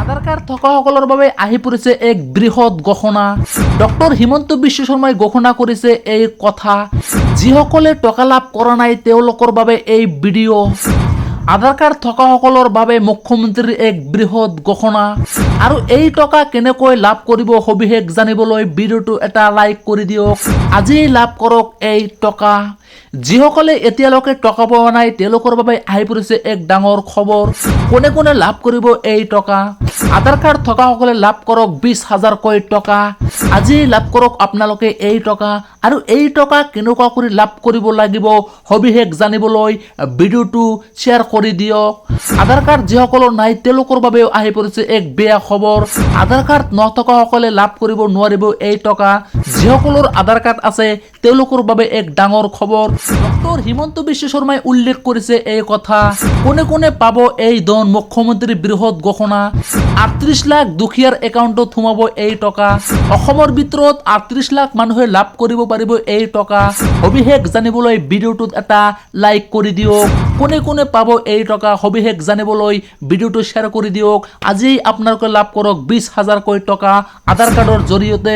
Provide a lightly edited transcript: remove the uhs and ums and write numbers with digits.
আধাৰ card থকাসকলৰ বাবে আহি পৰিছে এক বৃহৎ ঘোষণা। ডক্টৰ হিমন্ত বিশ্ব শৰ্মাই ঘোষণা কৰিছে এই কথা, যিসকলে টকা লাভ কৰা নাই তেওঁলোকৰ বাবে এই ভিডিঅ'। আধাৰ কাৰ্ড থকাসকলৰ বাবে মুখ্যমন্ত্ৰীৰ এক বৃহৎ ঘোষণা। আৰু এই টকা কেনেকৈ লাভ কৰিব সবিশেষ জানিবলৈ ভিডিঅ'টো এটা লাইক কৰি দিয়ক। আজিয়েই লাভ কৰক এই টকা। যিসকলে এতিয়ালৈকে টকা পোৱা নাই তেওঁলোকৰ বাবে আহি পৰিছে এক ডাঙৰ খবৰ। কোনে কোনে লাভ কৰিব এই টকা? আধাৰ কাৰ্ড থকাসকলে লাভ কৰক 20,000কৈ টকা। আজিয়েই লাভ কৰক আপোনালোকে এই টকা। আৰু এই টকা কেনেকুৱা কৰি লাভ কৰিব লাগিব সবিশেষ জানিবলৈ ভিডিঅ'টো শ্বেয়াৰ কৰি দিয়ক। আধাৰ কাৰ্ড যিসকলৰ নাই তেওঁলোকৰ বাবেও আহি পৰিছে এক বেয়া খবৰ। আধাৰ কাৰ্ড নথকাসকলে লাভ কৰিব নোৱাৰিব এই টকা। যিসকলৰ আধাৰ কাৰ্ড আছে তেওঁলোকৰ বাবে এক ডাঙৰ খবৰ। ডক্টৰ হিমন্ত বিশ্ব শৰ্মাই উল্লেখ কৰিছে এই কথা। কোনে কোনে পাব এই ধন? মুখ্যমন্ত্ৰীৰ বৃহৎ ঘোষণা। 38 লাখ দুখীয়াৰ একাউণ্টত সোমাব এই টকা। অসমৰ ভিতৰত 38 লাখ মানুহে লাভ কৰিব পাৰিব এই টকা। সবিশেষ জানিবলৈ ভিডিঅ'টোত এটা লাইক কৰি দিয়ক। কোনে কোনে পাব এই টকা সবিশেষ জানিবলৈ ভিডিঅ'টো শ্বেয়াৰ কৰি দিয়ক। আজি আপোনালোকে লাভ কৰক 20,000কৈ টকা আধাৰ কাৰ্ডৰ জৰিয়তে।